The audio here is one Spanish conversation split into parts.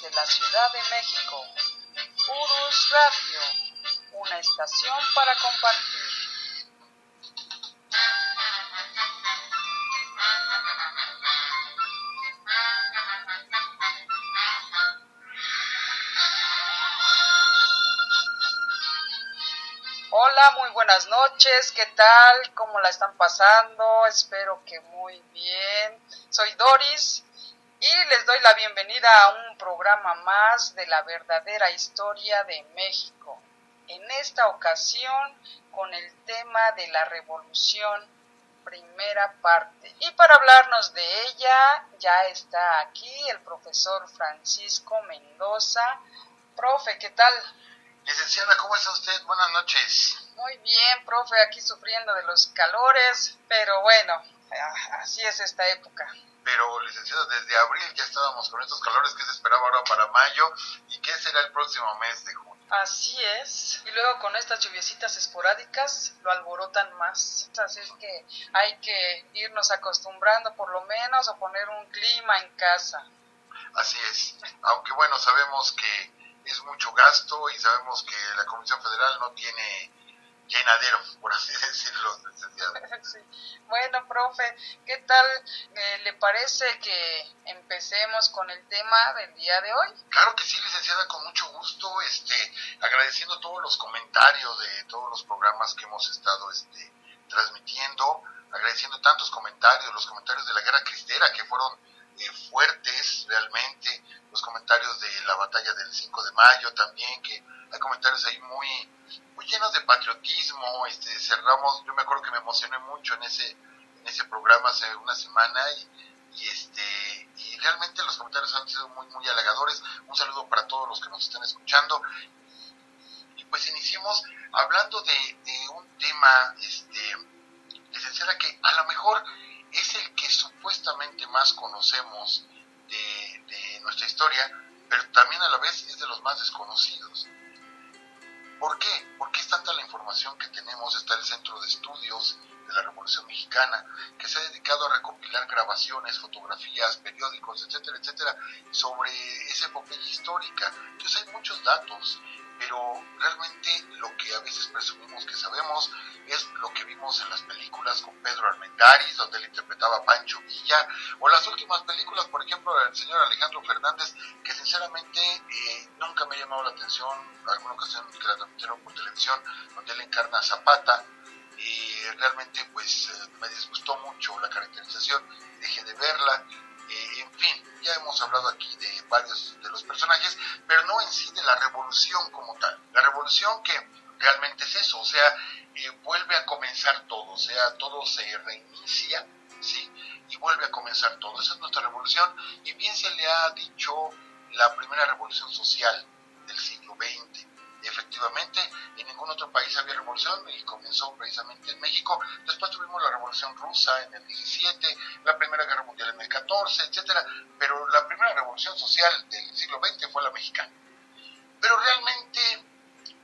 desde la Ciudad de México. Urus Radio, una estación para compartir. Hola, muy buenas noches, ¿qué tal? ¿Cómo la están pasando? Espero que muy bien. Soy Doris y les doy la bienvenida a un programa más de la verdadera historia de México. En esta ocasión con el tema de la Revolución, primera parte. Y para hablarnos de ella ya está aquí el profesor Francisco Mendoza. Profe, ¿qué tal? Licenciada, ¿cómo está usted? Buenas noches. Muy bien, profe, aquí sufriendo de los calores, pero bueno, así es esta época. Pero, licenciada, desde abril ya estábamos con estos calores. ¿Qué se esperaba ahora para mayo? ¿Y qué será el próximo mes de junio? Así es, y luego con estas lluviecitas esporádicas lo alborotan más, así es que hay que irnos acostumbrando por lo menos a poner un clima en casa. Así es, aunque bueno, sabemos que es mucho gasto y sabemos que la Comisión Federal no tiene llenadero, por así decirlo, licenciada. Sí. Bueno, profe, ¿qué tal le parece que empecemos con el tema del día de hoy? Claro que sí, licenciada, con mucho gusto, agradeciendo todos los comentarios de todos los programas que hemos estado transmitiendo, agradeciendo tantos comentarios, los comentarios de la Guerra Cristera que fueron fuertes realmente, los comentarios de la batalla del 5 de mayo también, que hay comentarios ahí muy llenos de patriotismo. Cerramos, yo me acuerdo que me emocioné mucho en ese programa hace una semana y realmente los comentarios han sido muy halagadores. Un saludo para todos los que nos están escuchando y pues iniciemos hablando de un tema, licenciada, que a lo mejor es el que supuestamente más conocemos de nuestra historia, pero también a la vez es de los más desconocidos. ¿Por qué? Porque es tanta la información que tenemos. Está el Centro de Estudios de la Revolución Mexicana, que se ha dedicado a recopilar grabaciones, fotografías, periódicos, etcétera, sobre esa epopeya histórica. Entonces hay muchos datos, pero realmente lo que a veces presumimos que sabemos es lo que vimos en las películas con Pedro Armendáriz, donde él interpretaba a Pancho Villa, o las últimas películas, por ejemplo, del señor Alejandro Fernández, que sinceramente nunca me ha llamado la atención. Alguna ocasión que la transmitieron por televisión, donde él encarna a Zapata, y realmente pues me disgustó mucho la caracterización, dejé de verla. En fin, ya hemos hablado aquí de varios de los personajes, pero no en sí de la revolución como tal. La revolución que realmente es eso, o sea, vuelve a comenzar todo, o sea, todo se reinicia, ¿sí? Y vuelve a comenzar todo. Esa es nuestra revolución, y bien se le ha dicho la primera revolución social del siglo XX. Efectivamente, en ningún otro país había revolución y comenzó precisamente en México. Después tuvimos la Revolución Rusa en el 17, la Primera Guerra Mundial en el 14, etcétera. Pero la primera revolución social del siglo XX fue la mexicana. Pero realmente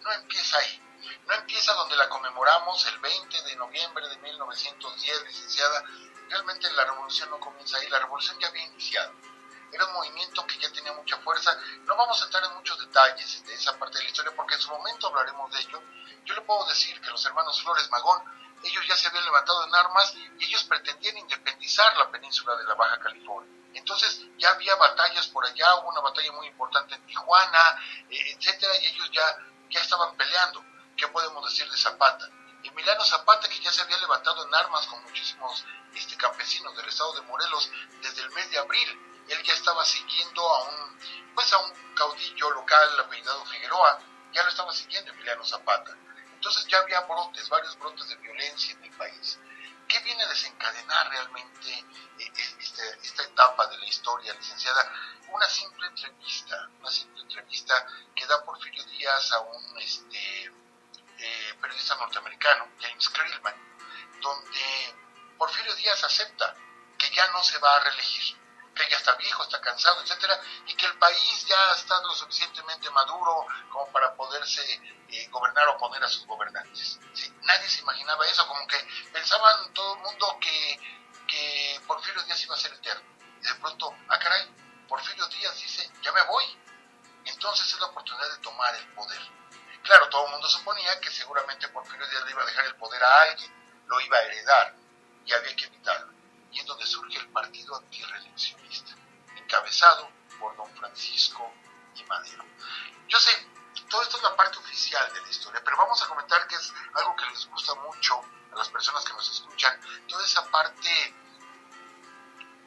no empieza ahí. No empieza donde la conmemoramos el 20 de noviembre de 1910, licenciada. Realmente la revolución no comienza ahí. La revolución ya había iniciado. Era un movimiento que ya tenía mucha fuerza. No vamos a entrar en muchos detalles de esa parte de la historia, porque en su momento hablaremos de ello. Yo le puedo decir que los hermanos Flores Magón, ellos ya se habían levantado en armas y ellos pretendían independizar la península de la Baja California. Entonces ya había batallas por allá, hubo una batalla muy importante en Tijuana, etcétera, y ellos ya estaban peleando. ¿Qué podemos decir de Zapata? Emiliano Zapata, que ya se había levantado en armas con muchísimos campesinos del estado de Morelos desde el mes de abril. Él ya estaba siguiendo a un caudillo local apellidado Figueroa, ya lo estaba siguiendo Emiliano Zapata. Entonces ya había varios brotes de violencia en el país. ¿Qué viene a desencadenar realmente esta etapa de la historia, licenciada? Una simple entrevista que da Porfirio Díaz a un periodista norteamericano, James Krillman, donde Porfirio Díaz acepta que ya no se va a reelegir, que ya está viejo, está cansado, etcétera, y que el país ya está lo suficientemente maduro como para poderse gobernar o poner a sus gobernantes. ¿Sí? Nadie se imaginaba eso, como que pensaban todo el mundo que Porfirio Díaz iba a ser eterno. Y de pronto, caray, Porfirio Díaz dice, ya me voy. suponía que seguramente Porfirio Díaz le iba a dejar el poder a alguien, lo iba a heredar, y había que evitarlo. Y es donde surge el partido antirreeleccionista, encabezado por don Francisco I. Madero. Yo sé, todo esto es la parte oficial de la historia, pero vamos a comentar que es algo que les gusta mucho a las personas que nos escuchan, toda esa parte,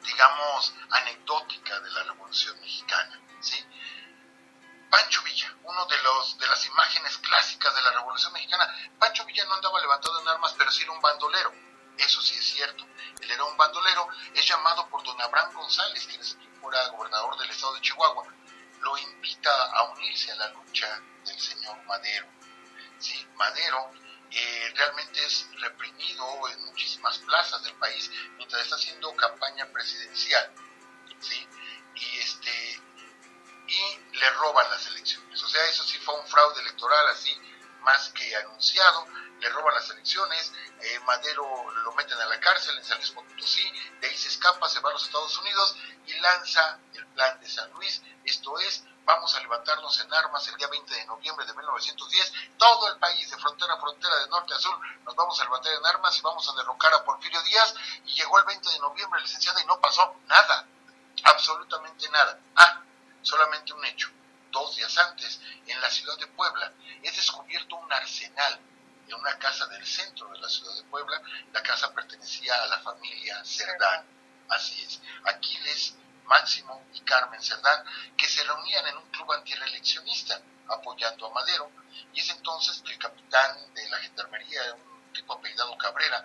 digamos, anecdótica de la Revolución Mexicana, ¿sí? Pancho Villa, uno de las imágenes clásicas de la Revolución Mexicana. Pancho Villa no andaba levantado en armas, pero sí era un bandolero. Eso sí es cierto. Él era un bandolero. Es llamado por don Abraham González, que fuera gobernador del estado de Chihuahua. Lo invita a unirse a la lucha del señor Madero. ¿Sí? Madero realmente es reprimido en muchísimas plazas del país mientras está haciendo campaña presidencial. ¿Sí? Y le roban las elecciones. O sea, eso sí fue un fraude electoral así más que anunciado. Le roban las elecciones, Madero lo meten a la cárcel en San Luis Potosí, de ahí se escapa, se va a los Estados Unidos y lanza el Plan de San Luis. Esto es, vamos a levantarnos en armas el día 20 de noviembre de 1910, todo el país, de frontera a frontera, de norte a sur, nos vamos a levantar en armas y vamos a derrocar a Porfirio Díaz. Y llegó el 20 de noviembre, licenciada, y no pasó nada, absolutamente nada. Solamente un hecho. 2 días antes, en la ciudad de Puebla, es descubierto un arsenal en una casa del centro de la ciudad de Puebla. La casa pertenecía a la familia Cerdán. Así es, Aquiles, Máximo y Carmen Cerdán, que se reunían en un club antirreeleccionista apoyando a Madero. Y es entonces que el capitán de la gendarmería, un tipo apellidado Cabrera,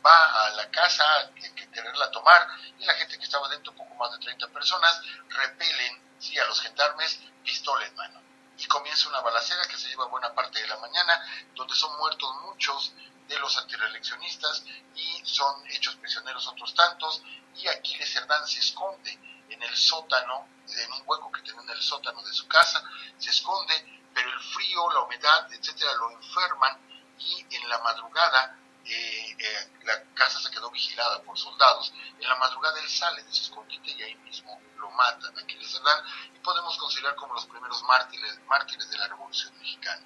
va a la casa que quererla tomar, y la gente que estaba dentro, un poco más de 30 personas, repelen a los gendarmes, pistola en mano. Y comienza una balacera que se lleva buena parte de la mañana, donde son muertos muchos de los antirreeleccionistas y son hechos prisioneros otros tantos. Y Aquiles Cerdán se esconde en el sótano, en un hueco que tenía en el sótano de su casa, se esconde, pero el frío, la humedad, etcétera, lo enferman, y en la madrugada la casa se quedó vigilada por soldados. En la madrugada él sale de su escondite y ahí mismo lo matan, Aquiles Cerdán, y podemos considerar como los primeros mártires de la Revolución Mexicana.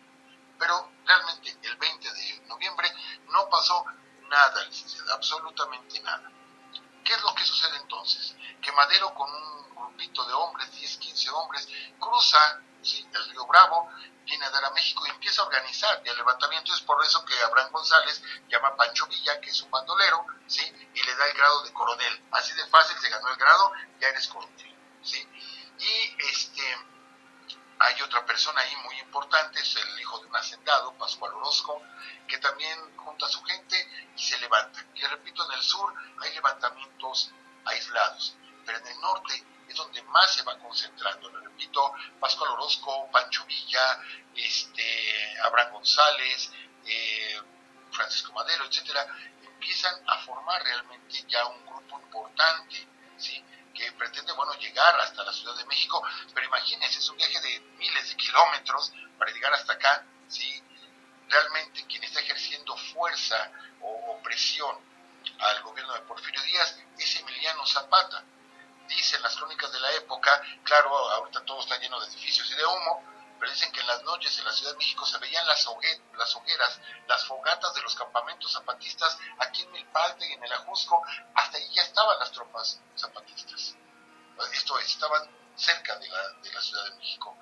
Pero realmente el 20 de noviembre no pasó nada, licenciada, absolutamente nada. ¿Qué es lo que sucede entonces? Que Madero, con un grupito de hombres, 10, 15 hombres, cruza el río Bravo, viene a dar a México y empieza a organizar el levantamiento. Es por eso que Abraham González llama a Pancho Villa, que es un bandolero, ¿sí? Y le da el grado de coronel. Así de fácil, se ganó el grado, ya eres coronel, ¿sí? Y hay otra persona ahí muy importante, es el hijo de un hacendado, Pascual Orozco, que también junta a su gente y se levanta. Y repito, en el sur hay levantamientos aislados, pero en el norte es donde más se va concentrando. Le repito, Pascual Orozco, Pancho Villa, Abraham González, Francisco Madero, etcétera, empiezan a formar realmente ya un grupo importante, ¿sí? Que pretende, llegar hasta la Ciudad de México. Pero imagínense, es un viaje de miles de kilómetros para llegar hasta acá, ¿sí? Realmente quien está ejerciendo fuerza o presión al gobierno de Porfirio Díaz es Emiliano Zapata. Dicen las crónicas de la época, claro, ahorita todo está lleno de edificios y de humo, pero dicen que en las noches en la Ciudad de México se veían las hogueras, las fogatas de los campamentos zapatistas aquí en Milpalta y en el Ajusco. Hasta ahí ya estaban las tropas zapatistas. Esto es, estaban cerca de la Ciudad de México.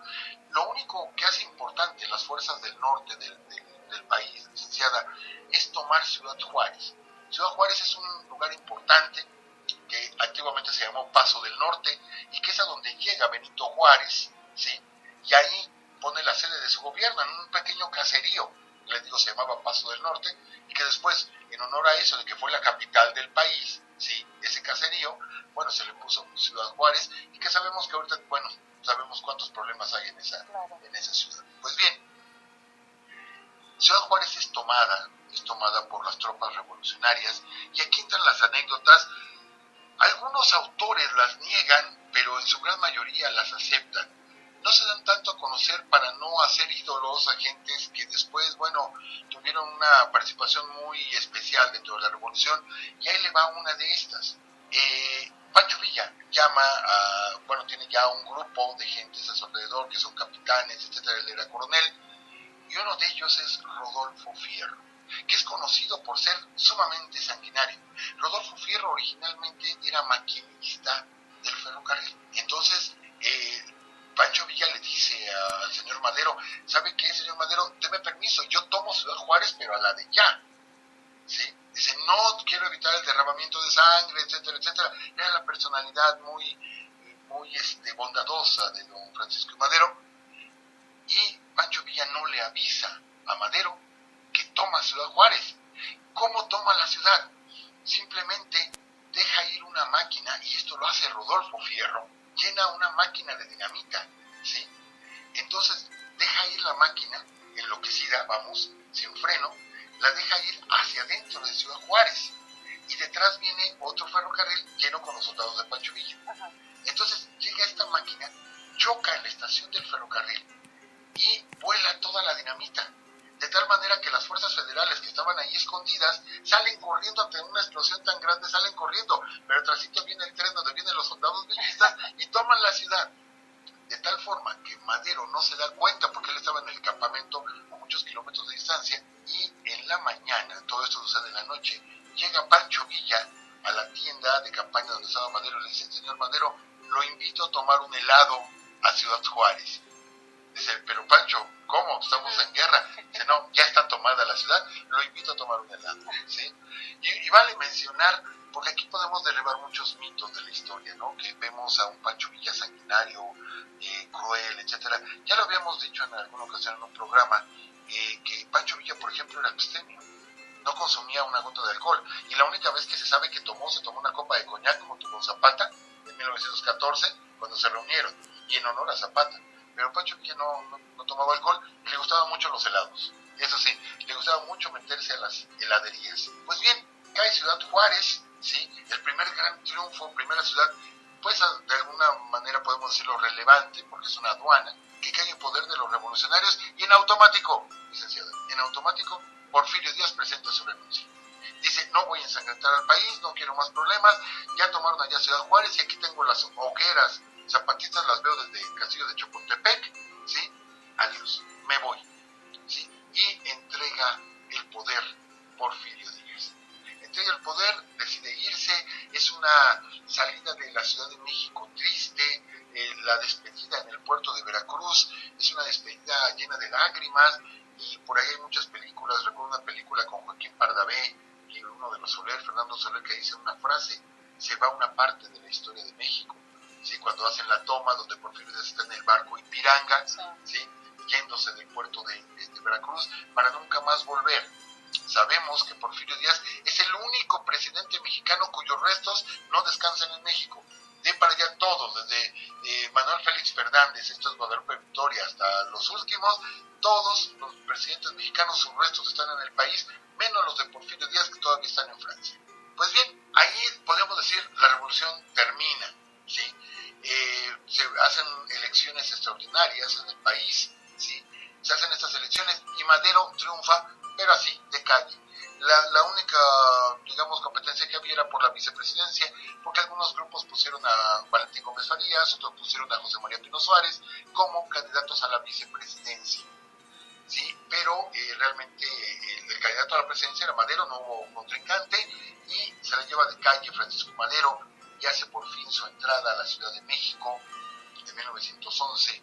Lo único que hace importante las fuerzas del norte del país, licenciada, es tomar Ciudad Juárez. Ciudad Juárez es un lugar importante que antiguamente se llamó Paso del Norte, y que es a donde llega Benito Juárez, ¿sí? Y ahí pone la sede de su gobierno, en un pequeño caserío, les digo, se llamaba Paso del Norte, y que después, en honor a eso, de que fue la capital del país, ¿sí? Ese caserío, se le puso Ciudad Juárez, y que sabemos que ahorita, sabemos cuántos problemas hay en esa ciudad. Pues bien, Ciudad Juárez es tomada por las tropas revolucionarias, y aquí entran las anécdotas. Algunos autores las niegan, pero en su gran mayoría las aceptan. No se dan tanto a conocer para no hacer ídolos a gentes que después, tuvieron una participación muy especial dentro de la revolución, y ahí le va una de estas. Pancho Villa llama tiene ya un grupo de gentes a su alrededor, que son capitanes, etcétera, él era coronel, y y uno de ellos es Rodolfo Fierro, que es conocido por ser sumamente sanguinario. Rodolfo Fierro originalmente era maquinista del ferrocarril. Entonces, Pancho Villa le dice al señor Madero, ¿sabe qué, señor Madero? Deme permiso, yo tomo Ciudad Juárez, pero a la de ya. ¿Sí? Dice, no quiero evitar el derramamiento de sangre, etcétera, etcétera. Era la personalidad muy bondadosa de don Francisco y Madero. Y Pancho Villa no le avisa a Madero que toma Ciudad Juárez. ¿Cómo toma la ciudad? Simplemente deja ir una máquina, y esto lo hace Rodolfo Fierro, llena una máquina de dinamita, ¿sí? Entonces deja ir la máquina, enloquecida, vamos, sin freno, la deja ir hacia adentro de Ciudad Juárez, y detrás viene otro ferrocarril lleno con los soldados de Pancho Villa. Entonces llega esta máquina, choca en la estación del ferrocarril y vuela toda la dinamita, de tal manera que las fuerzas federales que estaban ahí escondidas salen corriendo ante una explosión tan grande, salen corriendo, pero trasito viene el tren donde vienen los soldados villistas y toman la ciudad, de tal forma que Madero no se da cuenta porque él estaba en el campamento a muchos kilómetros de distancia, y en la mañana, todo esto sucede en la noche, llega Pancho Villa a la tienda de campaña donde estaba Madero y le dice, señor Madero, lo invito a tomar un helado a Ciudad Juárez. Dice, pero Pancho, ¿cómo? Estamos en guerra. Dice, no, ya está tomada la ciudad, lo invito a tomar un helado, ¿sí? Y vale mencionar, porque aquí podemos derribar muchos mitos de la historia, ¿no? Que vemos a un Pancho Villa sanguinario, cruel, etcétera. Ya lo habíamos dicho en alguna ocasión en un programa, que Pancho Villa, por ejemplo, era abstemio, no consumía una gota de alcohol, y la única vez que se sabe que se tomó una copa de coñac junto con Zapata, en 1914, cuando se reunieron, y en honor a Zapata. Pero Pancho Villa no tomaba alcohol, y le gustaban mucho los helados. Eso sí, le gustaba mucho meterse a las heladerías. Pues bien, cae Ciudad Juárez, ¿sí? El primer gran triunfo, primera ciudad, pues de alguna manera podemos decirlo relevante, porque es una aduana, que cae en poder de los revolucionarios, y en automático, licenciada, en automático, Porfirio Díaz presenta su renuncia. Dice, no voy a ensangrentar al país, no quiero más problemas, ya tomaron allá Ciudad Juárez, y aquí tengo las hogueras zapatistas, las veo desde el castillo de Chapultepec, ¿sí? Adiós, me voy, ¿sí? Y entrega el poder Porfirio Díaz. Entrega el poder, decide irse, es una salida de la Ciudad de México triste, la despedida en el puerto de Veracruz, es una despedida llena de lágrimas, y por ahí hay muchas películas. Recuerdo una película con Joaquín Pardavé y uno de los Soler, Fernando Soler, que dice una frase, se va una parte de la historia de México. ¿Sí? Cuando hacen la toma donde Porfirio Díaz está en el barco Ipiranga, ¿sí? Yéndose del puerto de Veracruz para nunca más volver. Sabemos que Porfirio Díaz es el único presidente mexicano cuyos restos no descansan en México. De para allá todos, desde Manuel Félix Fernández, esto es Guadalupe Victoria, hasta los últimos, todos los presidentes mexicanos, sus restos están en el país, menos los de Porfirio Díaz, que todavía están en Francia. Pues bien, ahí podemos decir la revolución termina, ¿sí? Se hacen elecciones extraordinarias en el país, ¿sí? Se hacen estas elecciones y Madero triunfa, pero así, de calle. La única, digamos, competencia que había era por la vicepresidencia, porque algunos grupos pusieron a Valentín Gómez Farías, otros pusieron a José María Pino Suárez como candidatos a la vicepresidencia, ¿sí? Pero realmente el candidato a la presidencia era Madero, no hubo contrincante, y se la lleva de calle Francisco Madero, y hace por fin su entrada a la Ciudad de México de 1911,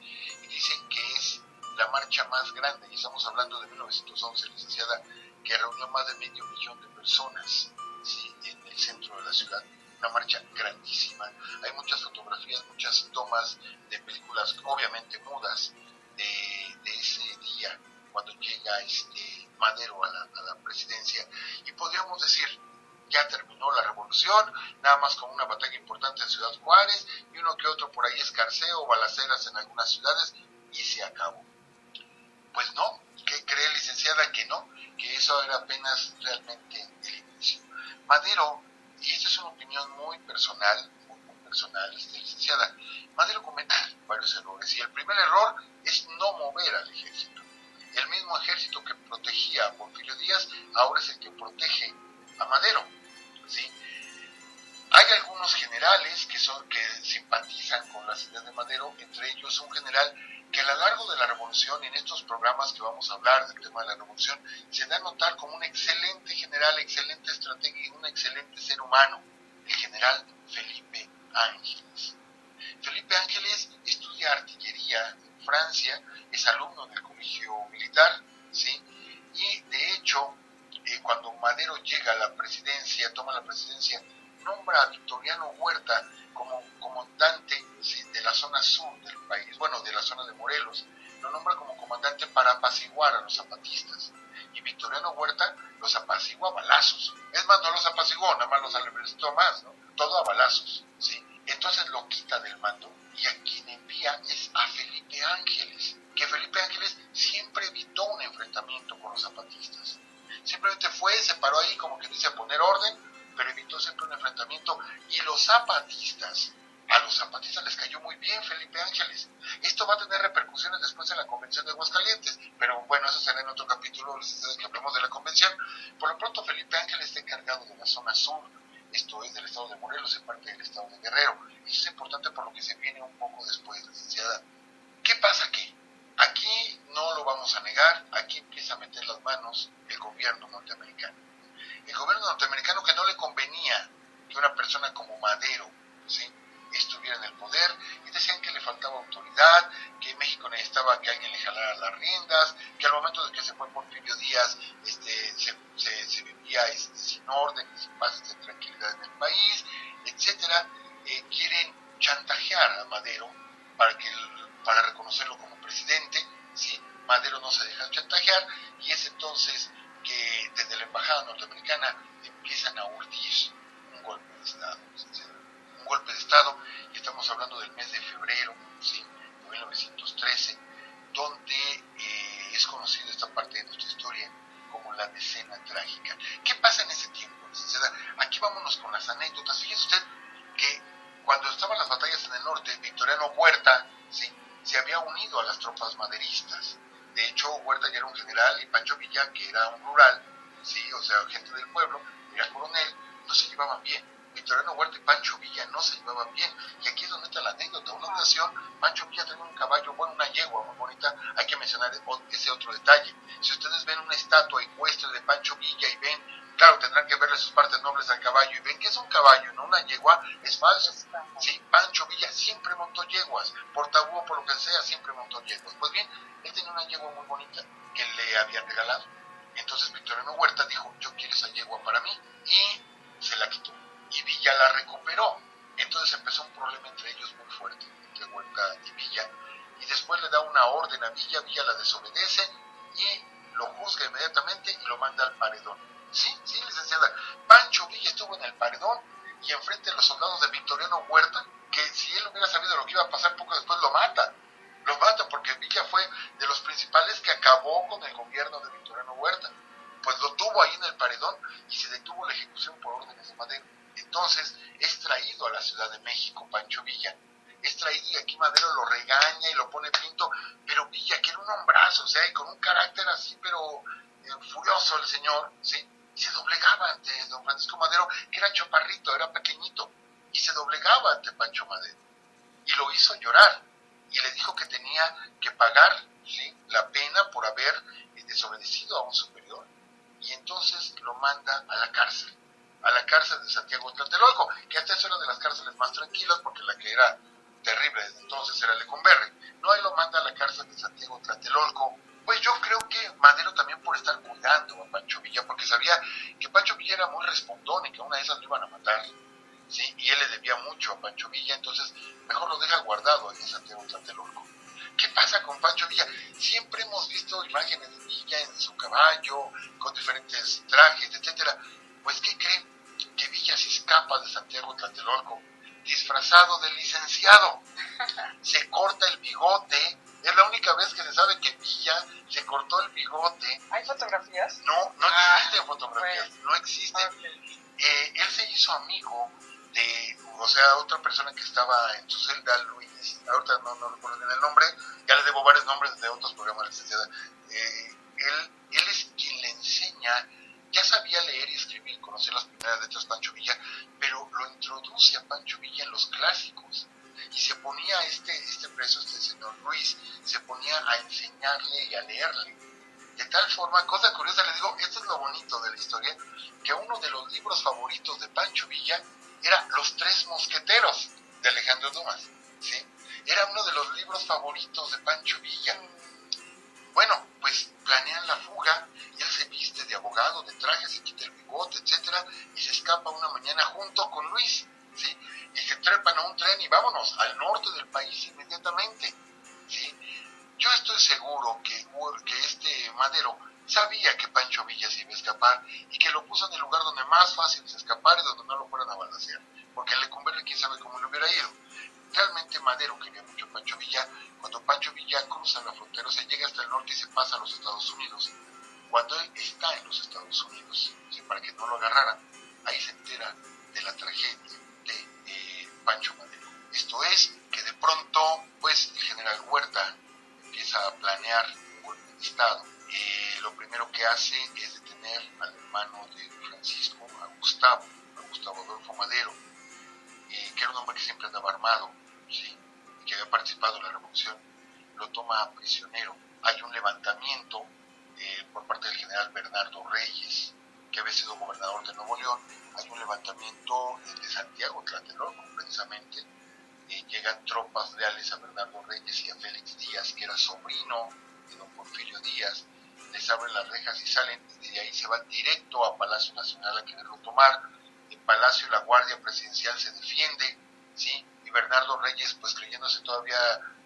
y dicen que es la marcha más grande, y estamos hablando de 1911, licenciada, que reunió más de 500,000 de personas, ¿sí? En el centro de la ciudad. Una marcha grandísima. Hay muchas fotografías, muchas tomas de películas, obviamente mudas, de ese día, cuando llega Madero a la presidencia. Y podríamos decir, ya terminó la revolución, nada más con una batalla importante en Ciudad Juárez, y uno que otro por ahí escarceo, balaceras en algunas ciudades, y se acabó. Pues no, ¿qué cree, licenciada? Que no, que eso era apenas realmente el inicio. Madero, y esta es una opinión muy personal, licenciada, Madero comete varios errores, y el primer error es no mover al ejército. El mismo ejército que protegía a Porfirio Díaz, ahora es el que protege a Madero, ¿sí? Hay algunos generales que simpatizan con las ideas de Madero, entre ellos un general que a lo largo de la revolución y en estos programas que vamos a hablar del tema de la revolución, se da a notar como un excelente general, excelente estratega y un excelente ser humano, el general Felipe Ángeles. Felipe Ángeles estudia artillería en Francia, es alumno del colegio militar, ¿sí? Y de hecho, cuando Madero llega a la presidencia, toma la presidencia, nombra a Victoriano Huerta como comandante, ¿sí?, de la zona sur del país, bueno, de la zona de Morelos, lo nombra como comandante para apaciguar a los zapatistas. Y Victoriano Huerta los apacigua a balazos. Es más, no los apaciguó, nada más los albertó más, ¿no? Todo a balazos, ¿sí? Entonces lo quita del mando y a quien envía es a Felipe Ángeles, que Felipe Ángeles siempre evitó un enfrentamiento con los zapatistas. Simplemente fue, se paró ahí como que dice a poner orden, pero evitó siempre un enfrentamiento. Y a los zapatistas les cayó muy bien Felipe Ángeles. Esto va a tener repercusiones después en la Convención de Aguascalientes, pero bueno, eso será en otro capítulo, que hablemos de la convención. Por lo pronto Felipe Ángeles está encargado de la zona sur, esto es del estado de Morelos, en parte del estado de Guerrero. Eso es importante por lo que se viene un poco después, licenciada. ¿Qué pasa aquí? Aquí no lo vamos a negar, aquí empieza a meter las manos el gobierno norteamericano. El gobierno norteamericano, que no le convenía que una persona como Madero, ¿sí?, estuviera en el poder, y decían que le faltaba autoridad, que México necesitaba que alguien le jalara las riendas, que al momento de que se fue Porfirio Díaz se vivía sin orden y sin paz y tranquilidad en el país, etcétera. Quieren chantajear a Madero para reconocerlo como presidente, ¿sí? Madero no se deja chantajear, y es entonces que desde la embajada norteamericana empiezan a urdir un golpe de Estado, un golpe de Estado, y estamos hablando del mes de febrero, ¿sí?, de 1913, donde es conocida esta parte de nuestra historia como la Decena Trágica. ¿Qué pasa en ese tiempo, licenciada? Aquí vámonos con las anécdotas. Fíjese usted que cuando estaban las batallas en el norte, Victoriano Huerta, ¿sí?, se había unido a las tropas maderistas. De hecho, Huerta ya era un general, y Pancho Villa, que era un rural, ¿sí?, o sea, gente del pueblo, era coronel, no se llevaban bien. Victoriano Huerta y Pancho Villa no se llevaban bien, y aquí es donde está la anécdota. Una ocasión, Pancho Villa tenía un caballo, bueno, una yegua muy bonita. Hay que mencionar ese otro detalle. Si ustedes ven una estatua ecuestre de Pancho Villa y ven, claro, tendrán que verle sus partes nobles al caballo, y ven que es un caballo, no una yegua, es falso. Sí, Pancho Villa siempre montó yeguas, por tabú o por lo que sea, siempre montó yeguas. Pues bien, él tenía una yegua muy bonita que le habían regalado. Entonces Victoriano Huerta dijo, yo quiero esa yegua para mí, y se la quitó. Y Villa la recuperó. Entonces empezó un problema entre ellos muy fuerte, entre Huerta y Villa, y después le da una orden a Villa, Villa la desobedece y lo juzga inmediatamente y lo manda al paredón. Sí, licenciada, Pancho Villa estuvo en el paredón, y enfrente de los soldados de Victoriano Huerta, que si él hubiera sabido lo que iba a pasar poco después, lo mata porque Villa fue de los principales que acabó con el gobierno de Victoriano Huerta. Pues lo tuvo ahí en el paredón y se detuvo la ejecución por órdenes de Madero. Entonces es traído a la Ciudad de México Pancho Villa, es traído, y aquí Madero lo regaña y lo pone pinto, pero Villa, que era un hombrazo, o sea, y con un carácter así, pero furioso el señor, ¿sí?, se doblegaba ante don Francisco Madero, que era chaparrito, era pequeñito, y se doblegaba ante Pancho Madero, y lo hizo llorar, y le dijo que tenía que pagar, ¿sí?, la pena por haber desobedecido a un superior, y entonces lo manda a la cárcel de Santiago Tlatelolco, que hasta eso era de las cárceles más tranquilas, porque la que era terrible desde entonces era Lecumberri. No, ahí lo manda a la cárcel de Santiago Tlatelolco. Pues yo creo que Madero también por estar cuidando a Pancho Villa, porque sabía que Pancho Villa era muy respondón y que una de esas lo iban a matar, ¿sí?, y él le debía mucho a Pancho Villa, entonces mejor lo deja guardado ahí en Santiago Tlatelolco. ¿Qué pasa con Pancho Villa? Siempre hemos visto imágenes de Villa en su caballo, con diferentes trajes, etcétera. Pues, ¿qué creen? Que Villa se escapa de Santiago Tlatelolco disfrazado de licenciado. Se corta el bigote. Es la única vez que se sabe que Villa se cortó el bigote. ¿Hay fotografías? No existen fotografías, pues, no existen. Okay. Él se hizo amigo de, o sea, otra persona que estaba en su celda, Luis, ahorita no recuerdo bien el nombre, ya le debo varios nombres de otros programas, licenciada. Él es quien le enseña, ya sabía leer y escribir, conocía las primeras letras Pancho Villa, pero lo introduce a Pancho Villa en los clásicos, y se ponía ponía este preso, este señor Luis, se ponía a enseñarle y a leerle. De tal forma, cosa curiosa, les digo, esto es lo bonito de la historia, que uno de los libros favoritos de Pancho Villa era Los Tres Mosqueteros, de Alejandro Dumas, ¿sí? Era uno de los libros favoritos de Pancho Villa. Bueno, pues planean la fuga, y él se viste de abogado, de traje, se quita el bigote, etcétera, y se escapa una mañana junto con Luis, ¿sí? Y se trepan a un tren y vámonos al norte del país inmediatamente, ¿sí? Yo estoy seguro que este Madero sabía que Pancho Villa se iba a escapar y que lo puso en el lugar donde más fácil se escapar y donde no lo fueran a balacear, porque en Lecumberri quién sabe cómo le hubiera ido. Realmente Madero quería mucho a Pancho Villa. Cuando Pancho Villa cruza la frontera, se llega hasta el norte y se pasa a los Estados Unidos. Cuando él está en los Estados Unidos, ¿sí? Para que no lo agarraran, ahí se entera de la tragedia de Pancho Madero. Esto es que de pronto, pues, el general Huerta empieza a planear un golpe de Estado. Lo primero que hace es detener al hermano de Francisco, a Gustavo Adolfo Madero, que era un hombre que siempre andaba armado, ¿sí? Y que había participado en la revolución. Lo toma prisionero. Hay un levantamiento por parte del general Bernardo Reyes, que había sido gobernador de Nuevo León. Hay un levantamiento de Santiago, Tlatelolco, precisamente. Llegan tropas leales a Bernardo Reyes y a Félix Díaz, que era sobrino de don Porfirio Díaz. Les abren las rejas y salen, y de ahí se van directo a Palacio Nacional a quererlo tomar. En Palacio la Guardia Presidencial se defiende, ¿sí? Y Bernardo Reyes, pues creyéndose todavía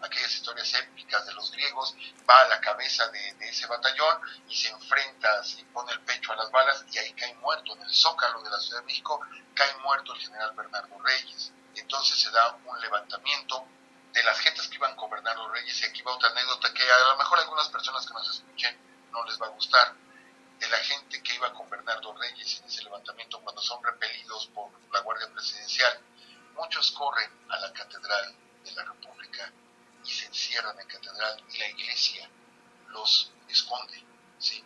aquellas historias épicas de los griegos, va a la cabeza de ese batallón y se enfrenta, ¿sí? Pone el pecho a las balas y ahí cae muerto, en el Zócalo de la Ciudad de México, cae muerto el general Bernardo Reyes. Entonces se da un levantamiento de las gentes que iban con Bernardo Reyes, y aquí va otra anécdota que a lo mejor algunas personas que nos escuchen no les va a gustar. De la gente que iba con Bernardo Reyes en ese levantamiento, cuando son repelidos por la Guardia Presidencial, muchos corren a la Catedral de la República y se encierran en Catedral, y la iglesia los esconde, ¿sí?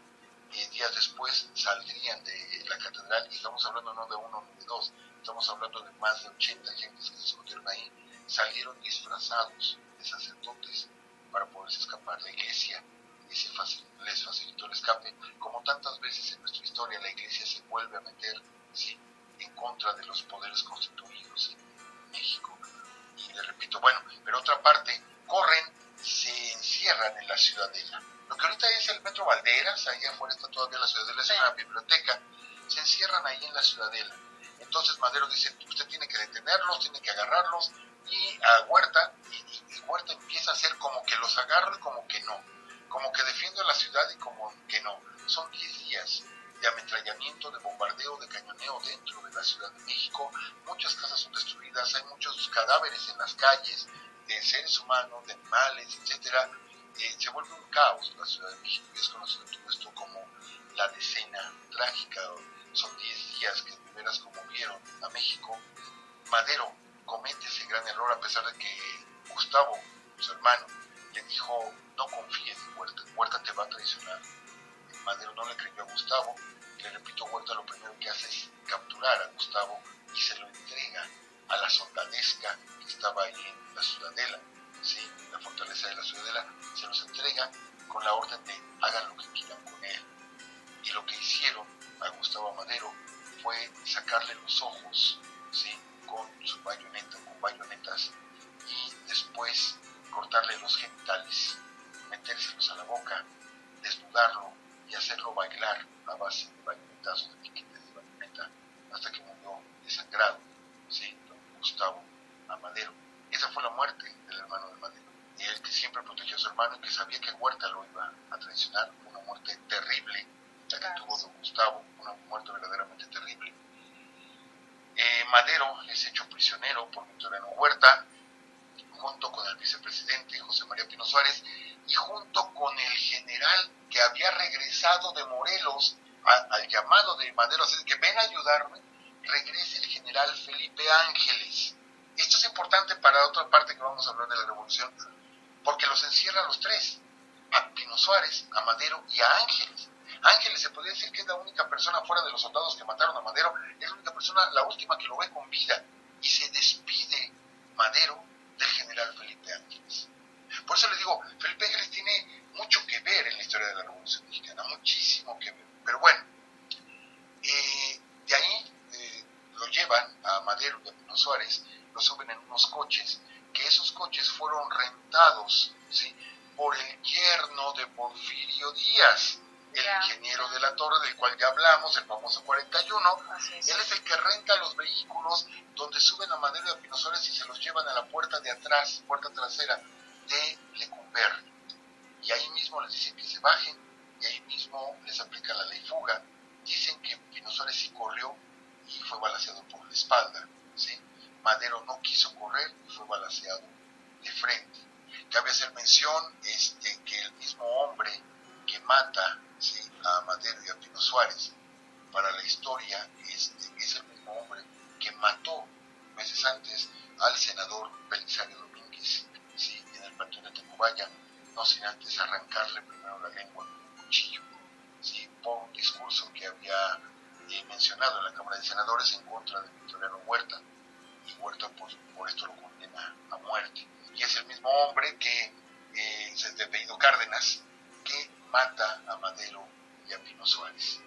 Y días después saldrían de la Catedral, y estamos hablando no de uno ni de dos, estamos hablando de más de 80 gentes que se escondieron ahí, salieron disfrazados de sacerdotes para poderse escapar. La iglesia les facilitó el escape. Como tantas veces en nuestra historia, la iglesia se vuelve a meter, ¿sí?, en contra de los poderes constituidos en México. Y le repito, bueno, pero otra parte, corren, se encierran en la Ciudadela. Lo que ahorita es el Metro Valderas, allá afuera está todavía la Ciudadela, es una biblioteca, se encierran ahí en la Ciudadela. Entonces Madero dice, usted tiene que detenerlos, tiene que agarrarlos, y a Huerta, y Huerta empieza a hacer como que los agarro y como que no, como que defiendo la ciudad y como que no. Son 10 días de ametrallamiento, de bombardeo, de cañoneo dentro de la Ciudad de México. Muchas casas son destruidas, hay muchos cadáveres en las calles, de seres humanos, de animales, etcétera. Se vuelve un caos la Ciudad de México, y es conocido todo esto como la decena trágica. Son 10 días que de veras conmovieron a México. Madero comete ese gran error, a pesar de que Gustavo, su hermano, le dijo, no confíes en Huerta, Huerta te va a traicionar. Madero no le creyó a Gustavo, y le repito, Huerta lo primero que hace es capturar a Gustavo y se lo entrega a la soldadesca que estaba ahí en la Ciudadela, ¿sí?, la fortaleza de la Ciudadela, se los entrega con la orden de hagan lo que quieran con él. Y lo que hicieron a Gustavo Madero fue sacarle los ojos, ¿sí?, con su bayoneta, con bayonetas, y después cortarle los genitales, metérselos a la boca, desnudarlo y hacerlo bailar a base de bayonetazos, de piquetes de bayoneta, hasta que murió desangrado, ¿sí?, don Gustavo Madero. Esa fue la muerte del hermano de Madero, y él que siempre protegió a su hermano y que sabía que Huerta lo iba a traicionar. Una muerte terrible la que tuvo don Gustavo, una muerte verdaderamente terrible. Madero es hecho prisionero por Victoriano Huerta, junto con el vicepresidente José María Pino Suárez, y junto con el general que había regresado de Morelos al llamado de Madero, así que ven a ayudarme, regresa el general Felipe Ángeles. Esto es importante para otra parte que vamos a hablar de la revolución, porque los encierra a los tres, a Pino Suárez, a Madero y a Ángeles. Ángeles se podría decir que es la única persona fuera de los soldados que mataron a Madero, es la única persona, la última que lo ve con vida, y se despide Madero del general Felipe Ángeles. Por eso le digo, Felipe Ángeles tiene mucho que ver en la historia de la Revolución Mexicana, muchísimo que ver. Pero bueno, de ahí lo llevan a Madero y a Pino Suárez, lo suben en unos coches, que esos coches fueron rentados, ¿sí?, por el yerno de Porfirio Díaz, el ingeniero de la Torre, del cual ya hablamos, el famoso 41. Él es el que renta los vehículos donde suben a Madero y a Pino Suárez y se los llevan a la puerta de atrás, puerta trasera de Lecumberri. Y ahí mismo les dicen que se bajen, y ahí mismo les aplican la ley fuga. Dicen que Pino Suárez sí corrió y fue balaceado por la espalda, ¿sí? Madero no quiso correr y fue balaceado de frente. Cabe hacer mención que el mismo hombre que mata, ¿sí?, a Madero y a Pino Suárez, para la historia, es el mismo hombre que mató meses antes al senador Belisario Domínguez, ¿sí?, en el Panteón de Tacubaya, no sin antes arrancarle primero la lengua con un cuchillo, ¿sí?, por un discurso que había mencionado en la Cámara de Senadores en contra de Victoriano Huerta, y Huerta por esto lo condena a muerte. Y es el mismo hombre que es de apellido Cárdenas, que mata a Madero y a Pino Suárez.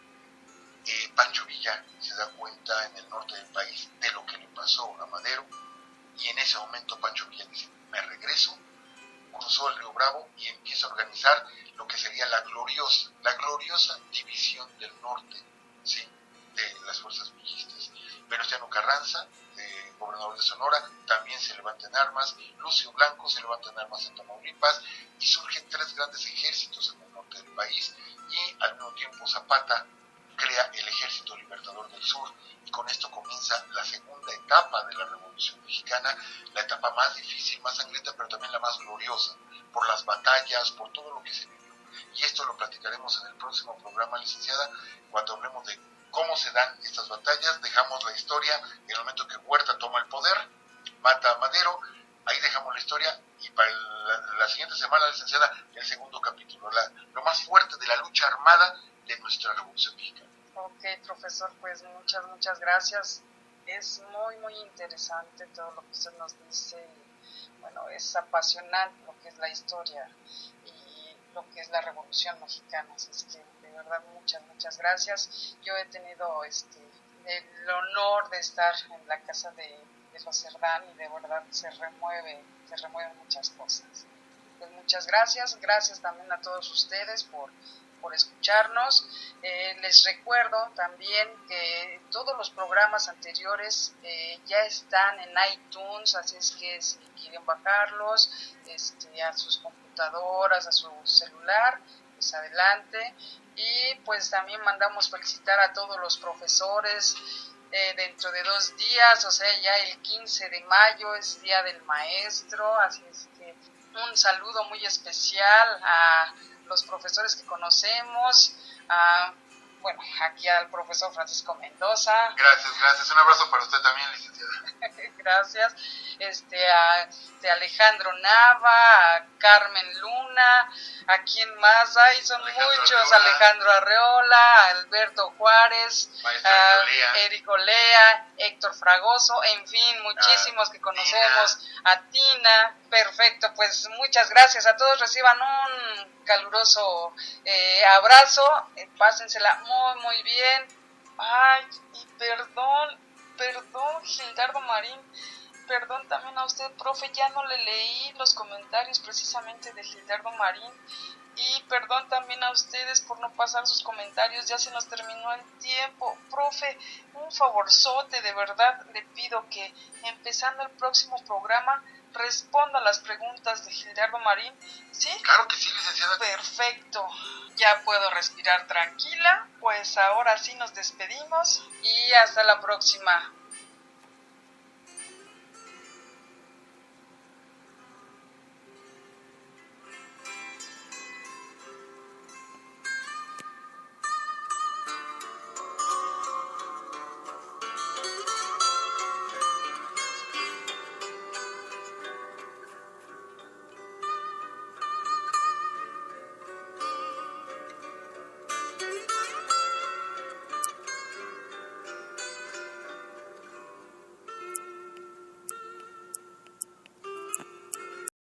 Pancho Villa se da cuenta en el norte del país de lo que le pasó a Madero, y en ese momento Pancho Villa dice: me regreso, cruzó el río Bravo y empieza a organizar lo que sería la gloriosa división del norte, ¿sí?, de las fuerzas villistas. Venustiano Carranza, gobernador de Sonora, también se levanta en armas. Lucio Blanco se levanta en armas en Tamaulipas, y surgen 3 grandes ejércitos en el norte del país, y al mismo tiempo Zapata crea el Ejército Libertador del Sur, y con esto comienza la segunda etapa de la Revolución Mexicana, la etapa más difícil, más sangrienta, pero también la más gloriosa, por las batallas, por todo lo que se vivió. Y esto lo platicaremos en el próximo programa, licenciada, cuando hablemos de cómo se dan estas batallas. Dejamos la historia en el momento que Huerta toma el poder, mata a Madero, ahí dejamos la historia, y para la siguiente semana, licenciada, el segundo capítulo, lo más fuerte de la lucha armada de nuestra Revolución Mexicana. Ok, profesor, pues muchas gracias. Es muy interesante todo lo que usted nos dice. Bueno, es apasionante lo que es la historia y lo que es la Revolución Mexicana. Así es que de verdad muchas gracias. Yo he tenido el honor de estar en la casa de los Cerdán, y de verdad se remueven muchas cosas. Pues muchas gracias también a todos ustedes por escucharnos. Les recuerdo también que todos los programas anteriores ya están en iTunes, así es que si quieren bajarlos a sus computadoras, a su celular, pues adelante. Y pues también mandamos felicitar a todos los profesores. Dentro de 2 días, o sea, ya el 15 de mayo es Día del Maestro, así es que un saludo muy especial a los profesores que conocemos, bueno, aquí al profesor Francisco Mendoza. Gracias, un abrazo para usted también, licenciada. Gracias, a Alejandro Nava, a Carmen Luna, a quién más hay, son muchos, Alejandro Arreola, Alberto Juárez, a Eric Olea, Héctor Fragoso, en fin, muchísimos que conocemos, a Tina. Perfecto, pues muchas gracias a todos, reciban un caluroso abrazo, pásensela muy bien. Ay, y perdón, Gildardo Marín, perdón también a usted, profe, ya no le leí los comentarios precisamente de Gildardo Marín, y perdón también a ustedes por no pasar sus comentarios, ya se nos terminó el tiempo. Profe, un favorzote, de verdad le pido que empezando el próximo programa responda a las preguntas de Gildardo Marín, ¿sí? Claro que sí, licenciada. Perfecto, ya puedo respirar tranquila, pues ahora sí nos despedimos y hasta la próxima.